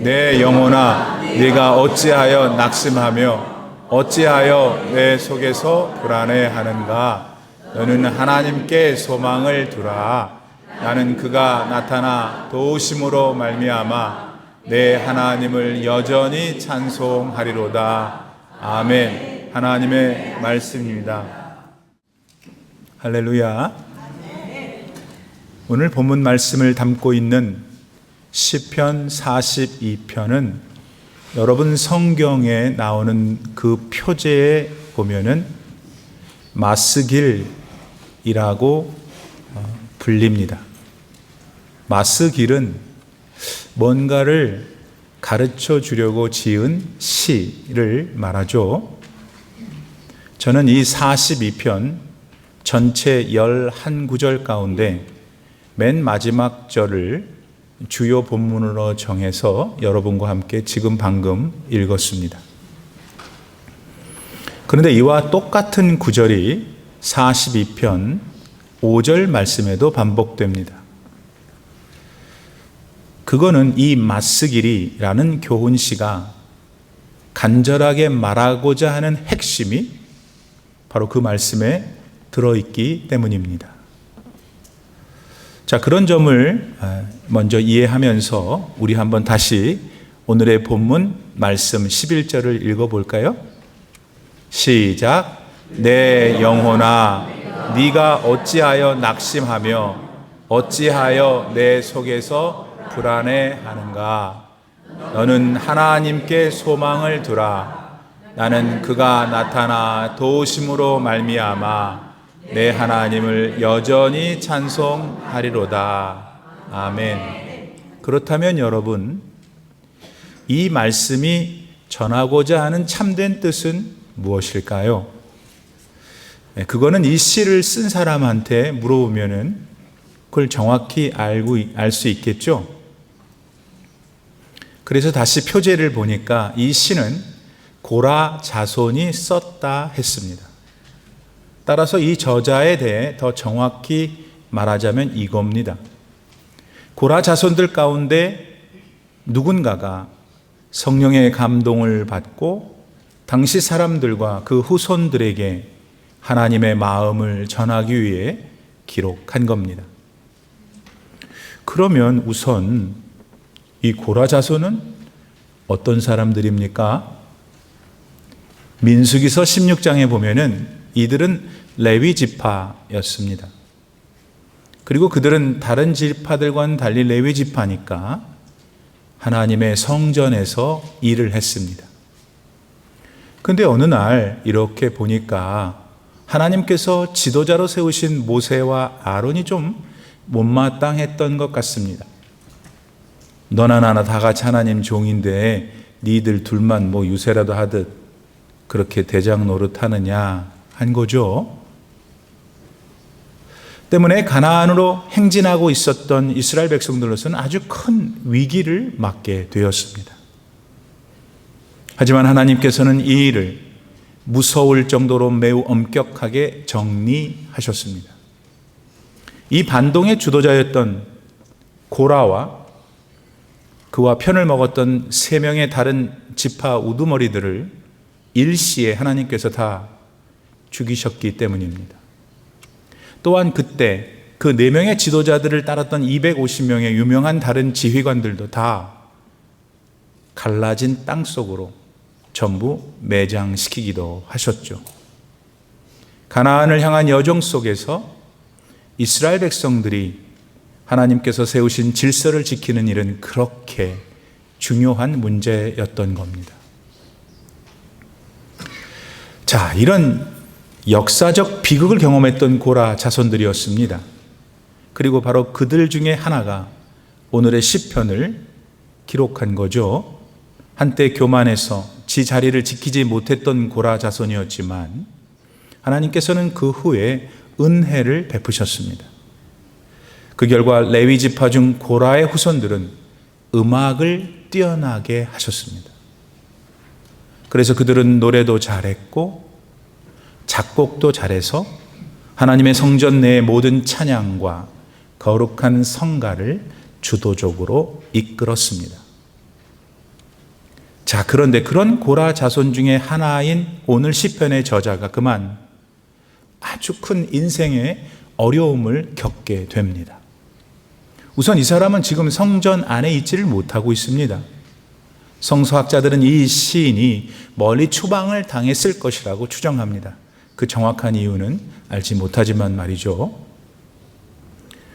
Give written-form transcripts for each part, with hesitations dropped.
내 영혼아 네가 어찌하여 낙심하며 어찌하여 내 속에서 불안해하는가. 너는 하나님께 소망을 두라. 나는 그가 나타나 도우심으로 말미암아 내 하나님을 여전히 찬송하리로다. 아멘. 하나님의 말씀입니다. 할렐루야. 오늘 본문 말씀을 담고 있는 시편 42편은 여러분 성경에 나오는 그 표제에 보면은 마스길이라고 불립니다. 마스길은 뭔가를 가르쳐 주려고 지은 시를 말하죠. 저는 이 42편 전체 11구절 가운데 맨 마지막 절을 주요 본문으로 정해서 여러분과 함께 지금 방금 읽었습니다. 그런데 이와 똑같은 구절이 42편 5절 말씀에도 반복됩니다. 그거는 이 마스길이라는 교훈시가 간절하게 말하고자 하는 핵심이 바로 그 말씀에 들어있기 때문입니다. 자, 그런 점을 먼저 이해하면서 우리 한번 다시 오늘의 본문 말씀 11절을 읽어볼까요? 시작. 내 영혼아 네가 어찌하여 낙심하며 어찌하여 내 속에서 불안해하는가. 너는 하나님께 소망을 두라. 나는 그가 나타나 도우심으로 말미암아 내 하나님을 여전히 찬송하리로다. 아멘. 그렇다면 여러분, 이 말씀이 전하고자 하는 참된 뜻은 무엇일까요? 그거는 이 시를 쓴 사람한테 물어보면은 그걸 정확히 알 수 있겠죠? 그래서 다시 표제를 보니까 이 시는 고라 자손이 썼다 했습니다. 따라서 이 저자에 대해 더 정확히 말하자면 이겁니다. 고라 자손들 가운데 누군가가 성령의 감동을 받고 당시 사람들과 그 후손들에게 하나님의 마음을 전하기 위해 기록한 겁니다. 그러면 우선 이 고라 자손은 어떤 사람들입니까? 민수기서 16장에 보면은 이들은 레위 지파였습니다. 그리고 그들은 다른 지파들과는 달리 레위 지파니까 하나님의 성전에서 일을 했습니다. 근데 어느 날 이렇게 보니까 하나님께서 지도자로 세우신 모세와 아론이 좀 못마땅했던 것 같습니다. 너나 나나 다 같이 하나님 종인데 니들 둘만 뭐 유세라도 하듯 그렇게 대장 노릇하느냐 한 거죠. 때문에 가나안으로 행진하고 있었던 이스라엘 백성들로서는 아주 큰 위기를 맞게 되었습니다. 하지만 하나님께서는 이 일을 무서울 정도로 매우 엄격하게 정리하셨습니다. 이 반동의 주도자였던 고라와 그와 편을 먹었던 3명의 다른 지파 우두머리들을 일시에 하나님께서 다 죽이셨기 때문입니다. 또한 그때 그 4명의 지도자들을 따랐던 250명의 유명한 다른 지휘관들도 다 갈라진 땅 속으로 전부 매장시키기도 하셨죠. 가나안을 향한 여정 속에서 이스라엘 백성들이 하나님께서 세우신 질서를 지키는 일은 그렇게 중요한 문제였던 겁니다. 자, 이런 역사적 비극을 경험했던 고라 자손들이었습니다. 그리고 바로 그들 중에 하나가 오늘의 시편을 기록한 거죠. 한때 교만해서 지 자리를 지키지 못했던 고라 자손이었지만 하나님께서는 그 후에 은혜를 베푸셨습니다. 그 결과 레위 지파 중 고라의 후손들은 음악을 뛰어나게 하셨습니다. 그래서 그들은 노래도 잘했고 작곡도 잘해서 하나님의 성전 내의 모든 찬양과 거룩한 성가를 주도적으로 이끌었습니다. 자, 그런데 그런 고라 자손 중에 하나인 오늘 시편의 저자가 그만 아주 큰 인생의 어려움을 겪게 됩니다. 우선 이 사람은 지금 성전 안에 있지를 못하고 있습니다. 성서학자들은 이 시인이 멀리 추방을 당했을 것이라고 추정합니다. 그 정확한 이유는 알지 못하지만 말이죠.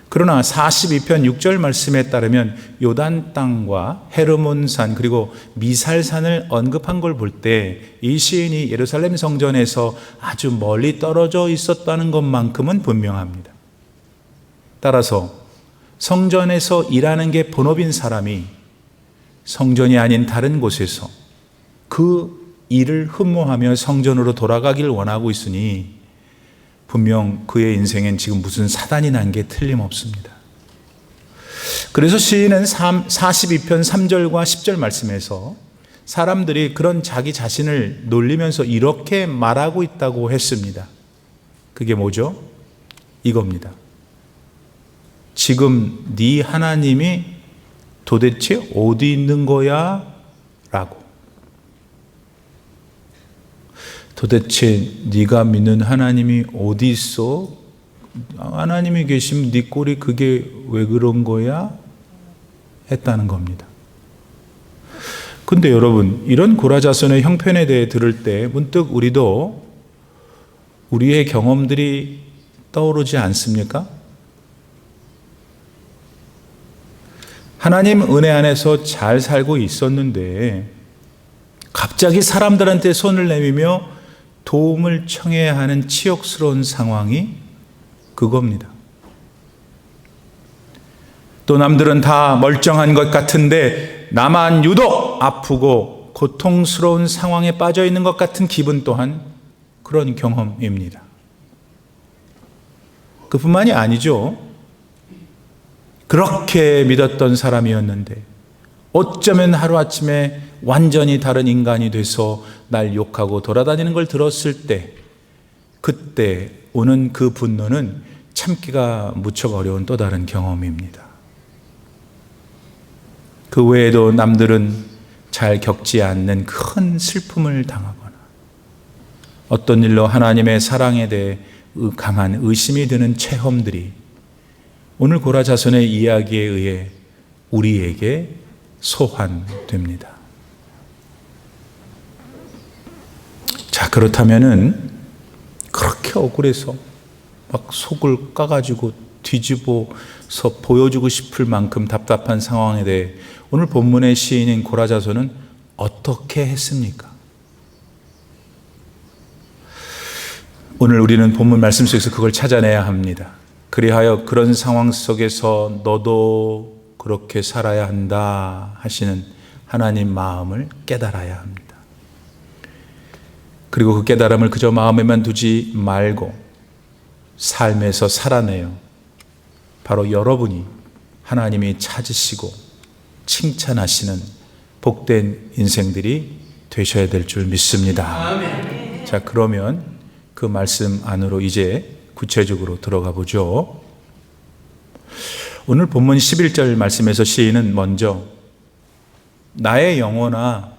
그러나 42편 6절 말씀에 따르면 요단 땅과 헤르몬산 그리고 미살산을 언급한 걸 볼 때 이 시인이 예루살렘 성전에서 아주 멀리 떨어져 있었다는 것만큼은 분명합니다. 따라서 성전에서 일하는 게 본업인 사람이 성전이 아닌 다른 곳에서 그 일을 흠모하며 성전으로 돌아가길 원하고 있으니 분명 그의 인생엔 지금 무슨 사단이 난 게 틀림없습니다. 그래서 시인은 42편 3절과 10절 말씀에서 사람들이 그런 자기 자신을 놀리면서 이렇게 말하고 있다고 했습니다. 그게 뭐죠? 이겁니다. 지금 네 하나님이 도대체 어디 있는 거야? 라고. 도대체 네가 믿는 하나님이 어디 있어? 하나님이 계시면 네 꼴이 그게 왜 그런 거야? 했다는 겁니다. 근데 여러분, 이런 고라자손의 형편에 대해 들을 때 문득 우리도 우리의 경험들이 떠오르지 않습니까? 하나님 은혜 안에서 잘 살고 있었는데 갑자기 사람들한테 손을 내밀며 도움을 청해야 하는 치욕스러운 상황이 그겁니다. 또 남들은 다 멀쩡한 것 같은데 나만 유독 아프고 고통스러운 상황에 빠져 있는 것 같은 기분 또한 그런 경험입니다. 그뿐만이 아니죠. 그렇게 믿었던 사람이었는데 어쩌면 하루아침에 완전히 다른 인간이 돼서 날 욕하고 돌아다니는 걸 들었을 때 그때 오는 그 분노는 참기가 무척 어려운 또 다른 경험입니다. 그 외에도 남들은 잘 겪지 않는 큰 슬픔을 당하거나 어떤 일로 하나님의 사랑에 대해 강한 의심이 드는 체험들이 오늘 고라 자손의 이야기에 의해 우리에게 소환됩니다. 자, 그렇다면은 그렇게 억울해서 막 속을 까가지고 뒤집어서 보여주고 싶을 만큼 답답한 상황에 대해 오늘 본문의 시인인 고라 자손은 어떻게 했습니까? 오늘 우리는 본문 말씀 속에서 그걸 찾아내야 합니다. 그리하여 그런 상황 속에서 너도 그렇게 살아야 한다 하시는 하나님 마음을 깨달아야 합니다. 그리고 그 깨달음을 그저 마음에만 두지 말고 삶에서 살아내요. 바로 여러분이 하나님이 찾으시고 칭찬하시는 복된 인생들이 되셔야 될 줄 믿습니다. 아멘. 자, 그러면 그 말씀 안으로 이제 구체적으로 들어가 보죠. 오늘 본문 11절 말씀에서 시인은 먼저 나의 영혼아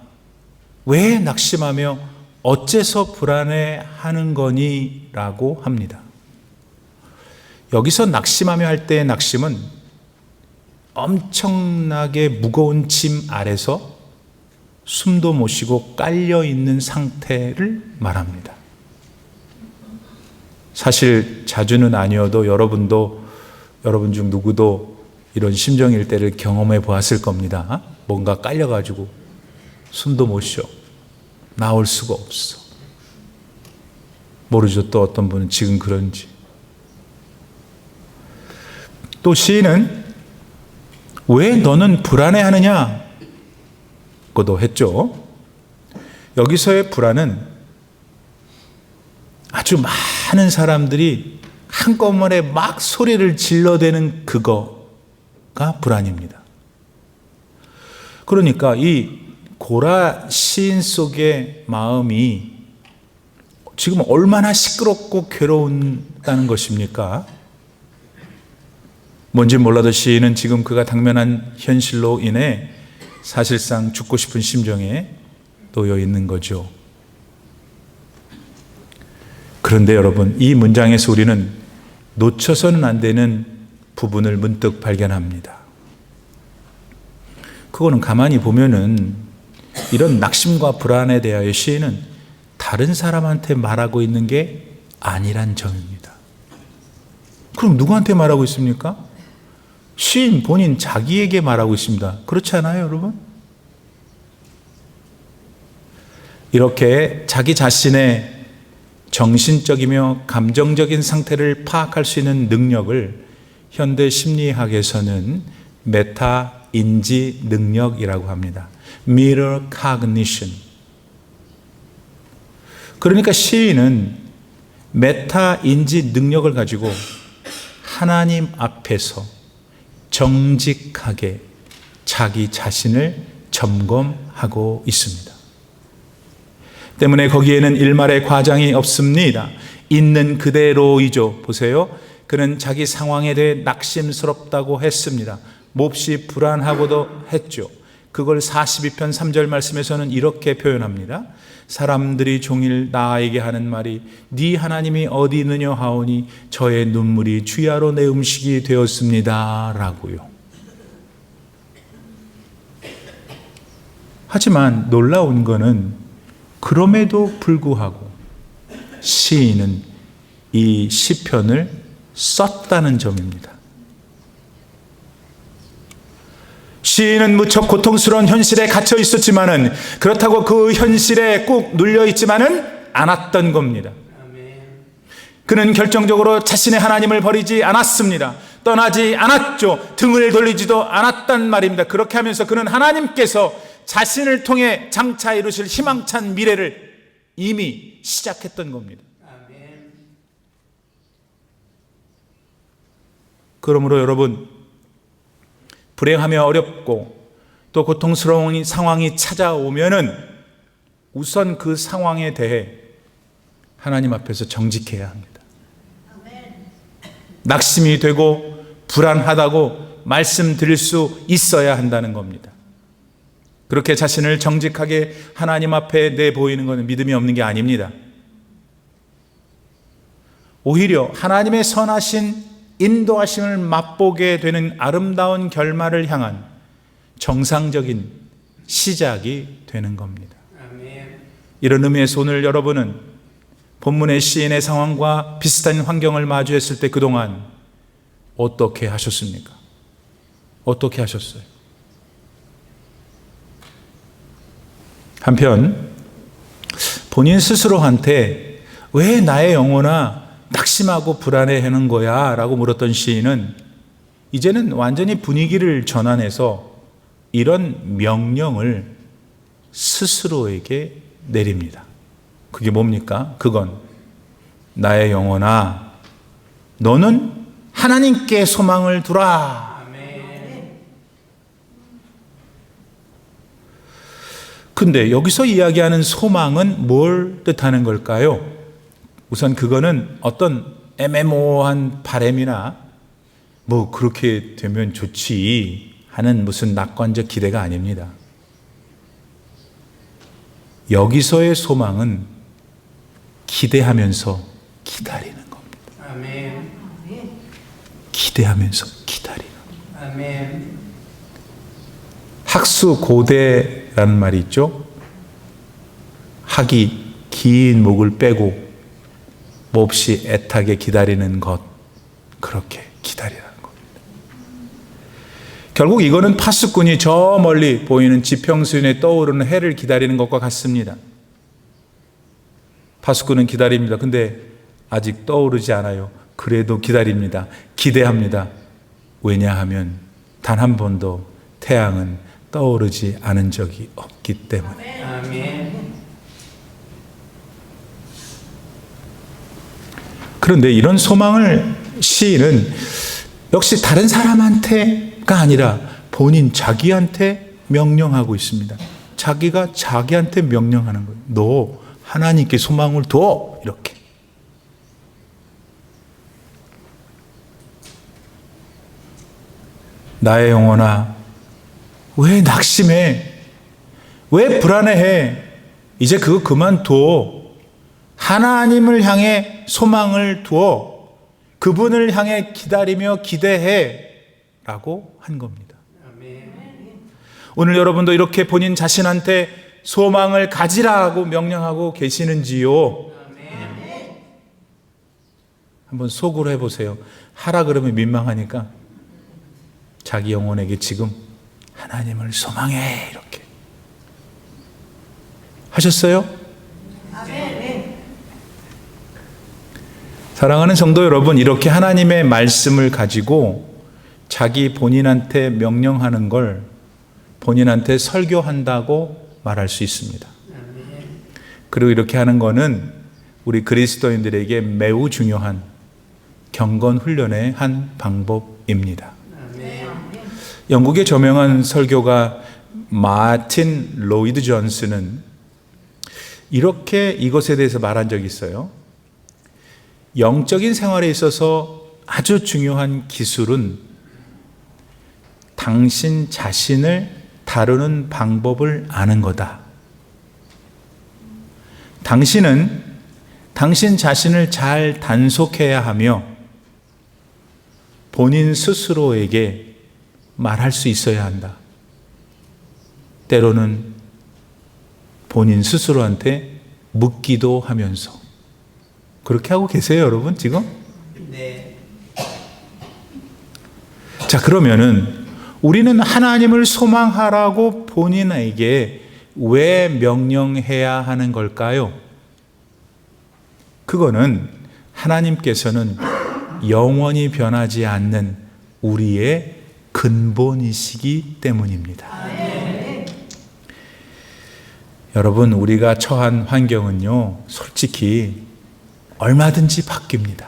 왜 낙심하며 어째서 불안해하는 거니? 라고 합니다. 여기서 낙심하며 할 때의 낙심은 엄청나게 무거운 짐 아래서 숨도 못 쉬고 깔려있는 상태를 말합니다. 사실 자주는 아니어도 여러분 중 누구도 이런 심정일 때를 경험해 보았을 겁니다. 뭔가 깔려가지고 숨도 못 쉬어. 나올 수가 없어. 모르죠. 또 어떤 분은 지금 그런지. 또 시인은 왜 너는 불안해하느냐? 고도 했죠. 여기서의 불안은 아주 많은 사람들이 한꺼번에 막 소리를 질러대는 그거가 불안입니다. 그러니까 이 고라 시인 속의 마음이 지금 얼마나 시끄럽고 괴로운다는 것입니까? 뭔지 몰라도 시인은 지금 그가 당면한 현실로 인해 사실상 죽고 싶은 심정에 놓여 있는 거죠. 그런데 여러분, 이 문장에서 우리는 놓쳐서는 안 되는 부분을 문득 발견합니다. 그거는 가만히 보면은 이런 낙심과 불안에 대하여 시인은 다른 사람한테 말하고 있는 게 아니란 점입니다. 그럼 누구한테 말하고 있습니까? 시인 본인 자기에게 말하고 있습니다. 그렇지 않아요, 여러분? 이렇게 자기 자신의 정신적이며 감정적인 상태를 파악할 수 있는 능력을 현대 심리학에서는 메타 인지 능력이라고 합니다. Mirror cognition. 그러니까 시인은 메타 인지 능력을 가지고 하나님 앞에서 정직하게 자기 자신을 점검하고 있습니다. 때문에 거기에는 일말의 과장이 없습니다. 있는 그대로이죠. 보세요. 그는 자기 상황에 대해 낙심스럽다고 했습니다. 몹시 불안하고도 했죠. 그걸 42편 3절 말씀에서는 이렇게 표현합니다. 사람들이 종일 나에게 하는 말이 네 하나님이 어디 있느냐 하오니 저의 눈물이 주야로 내 음식이 되었습니다 라고요. 하지만 놀라운 거는 그럼에도 불구하고 시인은 이 시편을 썼다는 점입니다. 시인은 무척 고통스러운 현실에 갇혀 있었지만은 그렇다고 그 현실에 꾹 눌려 있지만은 않았던 겁니다. 그는 결정적으로 자신의 하나님을 버리지 않았습니다. 떠나지 않았죠. 등을 돌리지도 않았단 말입니다. 그렇게 하면서 그는 하나님께서 자신을 통해 장차 이루실 희망찬 미래를 이미 시작했던 겁니다. 그러므로 여러분, 불행하며 어렵고 또 고통스러운 상황이 찾아오면은 우선 그 상황에 대해 하나님 앞에서 정직해야 합니다. 낙심이 되고 불안하다고 말씀드릴 수 있어야 한다는 겁니다. 그렇게 자신을 정직하게 하나님 앞에 내보이는 것은 믿음이 없는 게 아닙니다. 오히려 하나님의 선하신 인도하심을 맛보게 되는 아름다운 결말을 향한 정상적인 시작이 되는 겁니다. 이런 의미에서 오늘 여러분은 본문의 시인의 상황과 비슷한 환경을 마주했을 때 그동안 어떻게 하셨습니까? 어떻게 하셨어요? 한편 본인 스스로한테 왜 나의 영혼아 낙심하고 불안해하는 거야? 라고 물었던 시인은 이제는 완전히 분위기를 전환해서 이런 명령을 스스로에게 내립니다. 그게 뭡니까? 그건 나의 영혼아 너는 하나님께 소망을 두라. 근데 여기서 이야기하는 소망은 뭘 뜻하는 걸까요? 우선 그거는 어떤 애매모호한 바람이나 뭐 그렇게 되면 좋지 하는 무슨 낙관적 기대가 아닙니다. 여기서의 소망은 기대하면서 기다리는 겁니다. 아멘. 기대하면서 기다리는. 아멘. 학수고대라는 말이 있죠. 학이 긴 목을 빼고 몹시 애타게 기다리는 것, 그렇게 기다리라는 겁니다. 결국 이거는 파수꾼이 저 멀리 보이는 지평수윤에 떠오르는 해를 기다리는 것과 같습니다. 파수꾼은 기다립니다. 근데 아직 떠오르지 않아요. 그래도 기다립니다. 기대합니다. 왜냐하면 단 한 번도 태양은 떠오르지 않은 적이 없기 때문에. 아멘. 그런데 이런 소망을 시인은 역시 다른 사람한테가 아니라 본인 자기한테 명령하고 있습니다. 자기가 자기한테 명령하는 거예요. 너 하나님께 소망을 둬. 이렇게. 나의 영혼아 왜 낙심해? 왜 불안해해? 이제 그거 그만둬. 하나님을 향해 소망을 두어 그분을 향해 기다리며 기대해 라고 한 겁니다. 아멘. 오늘 여러분도 이렇게 본인 자신한테 소망을 가지라고 명령하고 계시는지요? 한번 속으로 해보세요. 하라 그러면 민망하니까 자기 영혼에게 지금 하나님을 소망해 이렇게 하셨어요? 사랑하는 성도 여러분, 이렇게 하나님의 말씀을 가지고 자기 본인한테 명령하는 걸 본인한테 설교한다고 말할 수 있습니다. 그리고 이렇게 하는 거는 우리 그리스도인들에게 매우 중요한 경건 훈련의 한 방법입니다. 영국의 저명한 설교가 마틴 로이드 존스는 이렇게 이것에 대해서 말한 적이 있어요. 영적인 생활에 있어서 아주 중요한 기술은 당신 자신을 다루는 방법을 아는 거다. 당신은 당신 자신을 잘 단속해야 하며 본인 스스로에게 말할 수 있어야 한다. 때로는 본인 스스로한테 묻기도 하면서. 그렇게 하고 계세요, 여러분, 지금? 네. 자, 그러면은 우리는 하나님을 소망하라고 본인에게 왜 명령해야 하는 걸까요? 그거는 하나님께서는 영원히 변하지 않는 우리의 근본이시기 때문입니다. 여러분, 우리가 처한 환경은요, 솔직히 얼마든지 바뀝니다.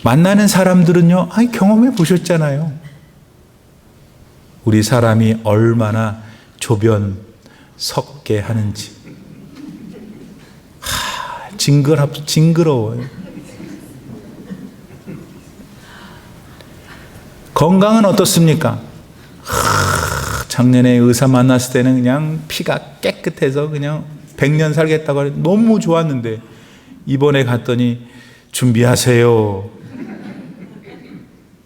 만나는 사람들은요, 경험해 보셨잖아요. 우리 사람이 얼마나 조변 섞게 하는지. 징그러워요. 건강은 어떻습니까? 작년에 의사 만났을 때는 그냥 피가 깨끗해서 그냥 100년 살겠다고 하는데 너무 좋았는데 이번에 갔더니 준비하세요.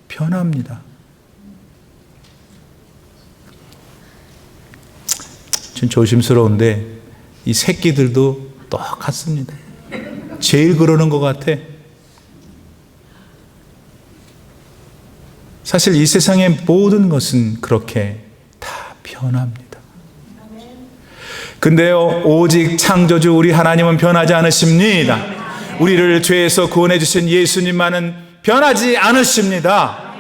변합니다. 좀 조심스러운데 이 새끼들도 똑같습니다. 제일 그러는 것 같아. 사실 이 세상의 모든 것은 그렇게 다 변합니다. 근데요, 오직 창조주 우리 하나님은 변하지 않으십니다. 우리를 죄에서 구원해 주신 예수님만은 변하지 않으십니다.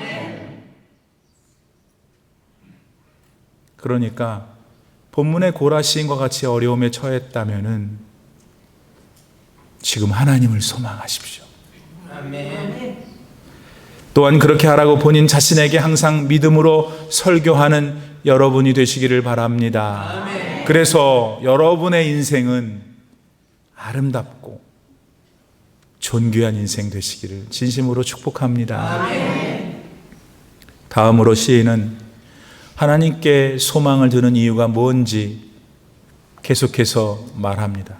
그러니까 본문의 고라 시인과 같이 어려움에 처했다면은 지금 하나님을 소망하십시오. 아멘. 또한 그렇게 하라고 본인 자신에게 항상 믿음으로 설교하는 여러분이 되시기를 바랍니다. 아멘. 그래서 여러분의 인생은 아름답고 존귀한 인생 되시기를 진심으로 축복합니다. 아멘. 다음으로 시인은 하나님께 소망을 두는 이유가 뭔지 계속해서 말합니다.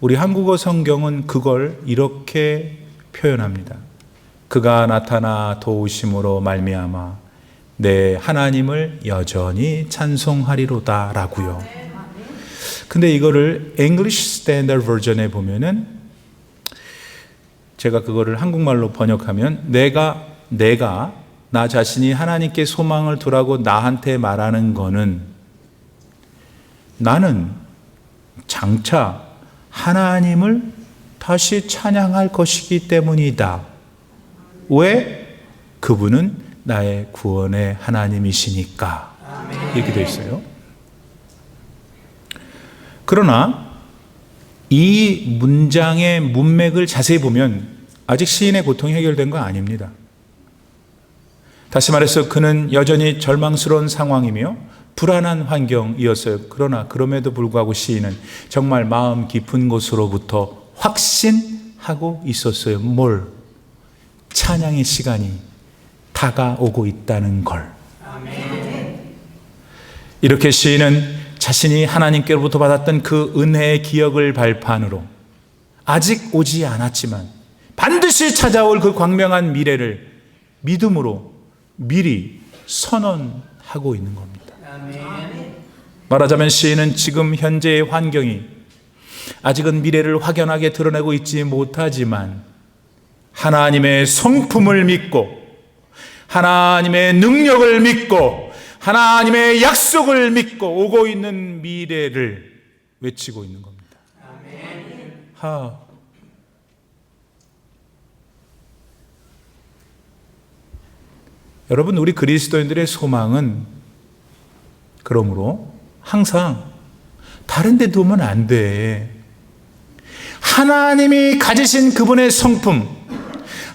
우리 한국어 성경은 그걸 이렇게 표현합니다. 그가 나타나 도우심으로 말미암아 내 하나님을 여전히 찬송하리로다 라고요. 근데 이거를 English Standard Version에 보면은 제가 그거를 한국말로 번역하면 내가 나 자신이 하나님께 소망을 두라고 나한테 말하는 거는 나는 장차 하나님을 다시 찬양할 것이기 때문이다. 왜? 그분은 나의 구원의 하나님이시니까. 이렇게 되어 있어요. 그러나 이 문장의 문맥을 자세히 보면 아직 시인의 고통이 해결된 건 아닙니다. 다시 말해서 그는 여전히 절망스러운 상황이며 불안한 환경이었어요. 그러나 그럼에도 불구하고 시인은 정말 마음 깊은 곳으로부터 확신하고 있었어요. 뭘? 찬양의 시간이 다가오고 있다는 걸. 아멘. 이렇게 시인은 자신이 하나님께로부터 받았던 그 은혜의 기억을 발판으로 아직 오지 않았지만 반드시 찾아올 그 광명한 미래를 믿음으로 미리 선언하고 있는 겁니다. 아멘. 말하자면 시인은 지금 현재의 환경이 아직은 미래를 확연하게 드러내고 있지 못하지만 하나님의 성품을 믿고 하나님의 능력을 믿고 하나님의 약속을 믿고 오고 있는 미래를 외치고 있는 겁니다. 여러분, 우리 그리스도인들의 소망은 그러므로 항상 다른 데 두면 안 돼. 하나님이 가지신 그분의 성품,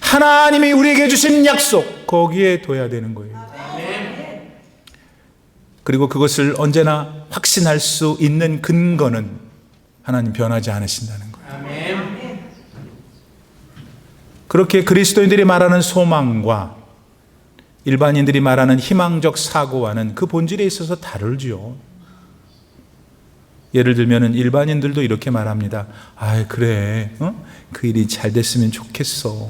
하나님이 우리에게 주신 약속, 거기에 둬야 되는 거예요. 그리고 그것을 언제나 확신할 수 있는 근거는 하나님 변하지 않으신다는 거예요. 그렇게 그리스도인들이 말하는 소망과 일반인들이 말하는 희망적 사고와는 그 본질에 있어서 다르죠. 예를 들면 일반인들도 이렇게 말합니다. 아, 그래, 그 일이 잘 됐으면 좋겠어.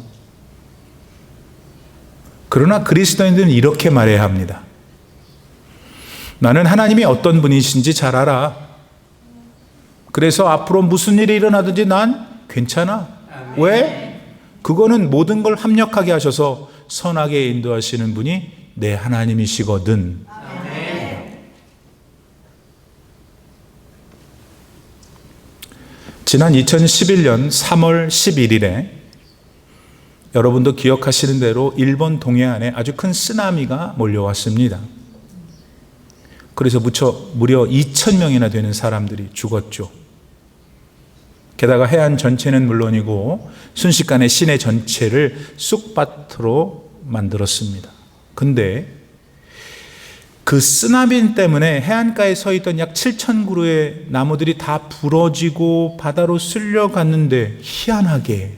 그러나 그리스도인들은 이렇게 말해야 합니다. 나는 하나님이 어떤 분이신지 잘 알아. 그래서 앞으로 무슨 일이 일어나든지 난 괜찮아. 왜? 그거는 모든 걸 합력하게 하셔서 선하게 인도하시는 분이 내 하나님이시거든. 지난 2011년 3월 11일에 여러분도 기억하시는 대로 일본 동해안에 아주 큰 쓰나미가 몰려왔습니다. 그래서 무려 2,000명이나 되는 사람들이 죽었죠. 게다가 해안 전체는 물론이고 순식간에 시내 전체를 쑥밭으로 만들었습니다. 근데 그 쓰나미 때문에 해안가에 서 있던 약 7,000그루의 나무들이 다 부러지고 바다로 쓸려갔는데 희한하게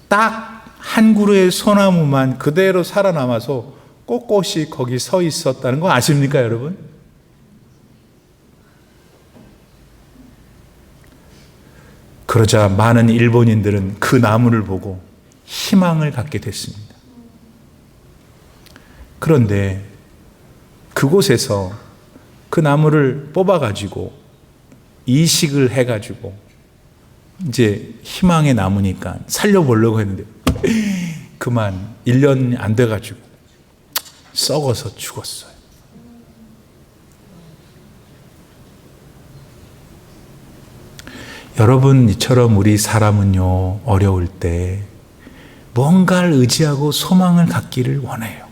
딱 한 그루의 소나무만 그대로 살아남아서 꼿꼿이 거기 서 있었다는 거 아십니까, 여러분? 그러자 많은 일본인들은 그 나무를 보고 희망을 갖게 됐습니다. 그런데 그곳에서 그 나무를 뽑아가지고 이식을 해가지고 이제 희망의 나무니까 살려보려고 했는데 그만 1년 안 돼가지고 썩어서 죽었어요. 여러분, 이처럼 우리 사람은요, 어려울 때 뭔가를 의지하고 소망을 갖기를 원해요.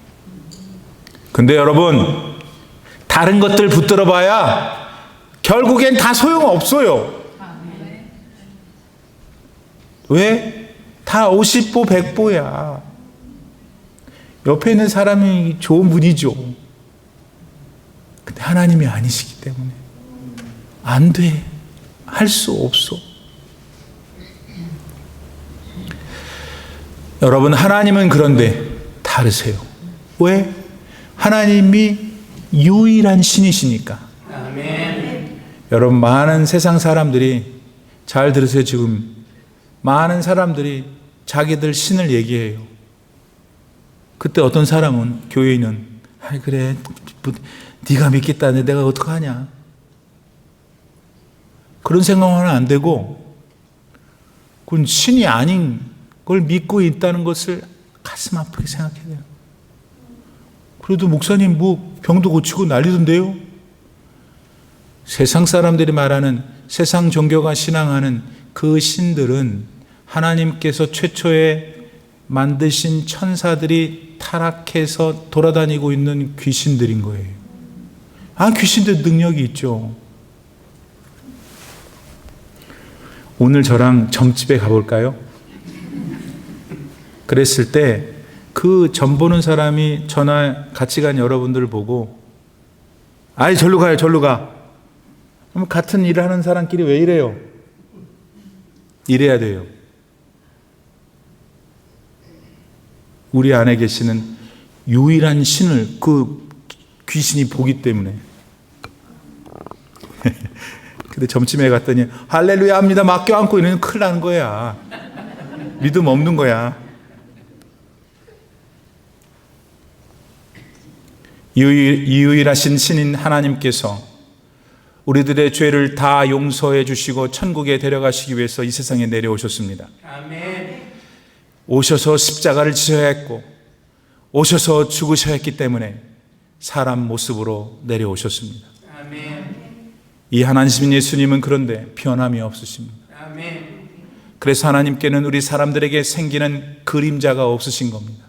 근데 여러분, 다른 것들 붙들어 봐야 결국엔 다 소용없어요. 왜? 다 50보 100보야. 옆에 있는 사람이 좋은 분이죠. 근데 하나님이 아니시기 때문에 안 돼. 할 수 없어. 여러분, 하나님은 그런데 다르세요. 왜? 하나님이 유일한 신이시니까. 아멘. 여러분, 많은 세상 사람들이 잘 들으세요. 지금 많은 사람들이 자기들 신을 얘기해요. 그때 어떤 사람은, 교회인은 그래, 네가 믿겠다는데 내가 어떡하냐, 그런 생각하면 안 되고, 그건 신이 아닌 걸 믿고 있다는 것을 가슴 아프게 생각해야 돼요. 그래도 목사님 뭐 병도 고치고 난리던데요. 세상 사람들이 말하는, 세상 종교가 신앙하는 그 신들은 하나님께서 최초에 만드신 천사들이 타락해서 돌아다니고 있는 귀신들인 거예요. 아, 귀신들 능력이 있죠. 오늘 저랑 점집에 가볼까요? 그랬을 때 그 점 보는 사람이 전화 같이 간 여러분들을 보고, 아이, 절로 가요, 절로 가. 그럼 같은 일을 하는 사람끼리 왜 이래요? 이래야 돼요. 우리 안에 계시는 유일한 신을 그 귀신이 보기 때문에 근데 점심에 갔더니 할렐루야 합니다 맡겨 안고 이러면 큰일 나는 거야. 믿음 없는 거야. 유일하신 신인 하나님께서 우리들의 죄를 다 용서해 주시고 천국에 데려가시기 위해서 이 세상에 내려오셨습니다. 아멘. 오셔서 십자가를 지셔야 했고 오셔서 죽으셔야 했기 때문에 사람 모습으로 내려오셨습니다. 아멘. 이 하나님 예수님은 그런데 변함이 없으십니다. 아멘. 그래서 하나님께는 우리 사람들에게 생기는 그림자가 없으신 겁니다.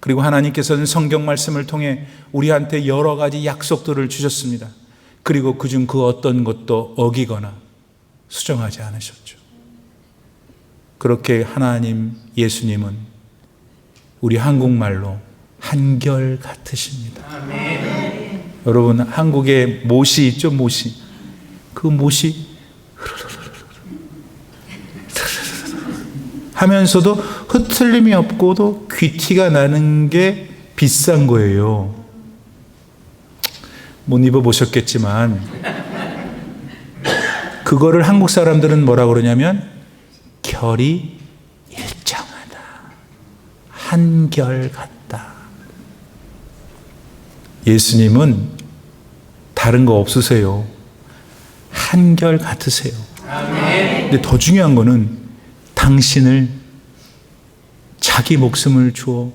그리고 하나님께서는 성경 말씀을 통해 우리한테 여러 가지 약속들을 주셨습니다. 그리고 그중 그 어떤 것도 어기거나 수정하지 않으셨죠. 그렇게 하나님 예수님은 우리 한국말로 한결 같으십니다. 아멘. 여러분 한국에 못이 있죠, 못이. 그 못이 하면서도 흐틀림이 없고도 귀티가 나는 게 비싼 거예요. 못 입어보셨겠지만 그거를 한국 사람들은 뭐라 그러냐면 결이 일정하다, 한결같다. 예수님은 다른 거 없으세요. 한결 같으세요. 아멘. 근데 더 중요한 거는 당신을 자기 목숨을 주어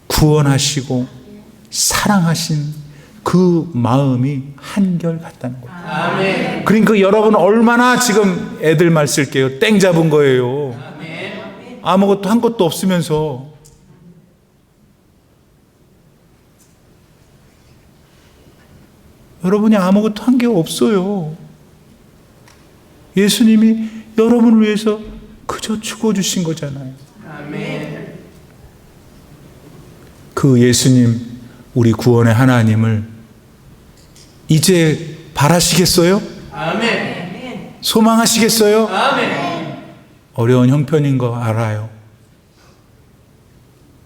구원하시고 사랑하신 그 마음이 한결 같다는 거예요. 아멘. 그러니까 여러분 얼마나 지금 애들 말 쓸게요. 땡 잡은 거예요. 아멘. 아무것도 한 것도 없으면서. 여러분이 아무것도 한 게 없어요. 예수님이 여러분을 위해서 그저 죽어주신 거잖아요. 아멘. 그 예수님, 우리 구원의 하나님을 이제 바라시겠어요? 아멘. 소망하시겠어요? 아멘. 어려운 형편인 거 알아요.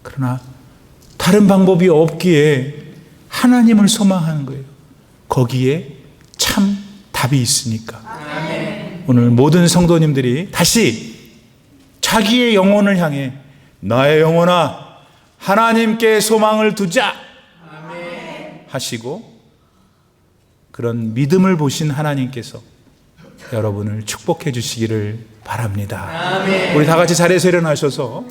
그러나 다른 방법이 없기에 하나님을 소망하는 거예요. 거기에 참 답이 있으니까. 아멘. 오늘 모든 성도님들이 다시 자기의 영혼을 향해 나의 영혼아 하나님께 소망을 두자 아멘. 하시고 그런 믿음을 보신 하나님께서 여러분을 축복해 주시기를 바랍니다. 아멘. 우리 다 같이 자리에서 일어나셔서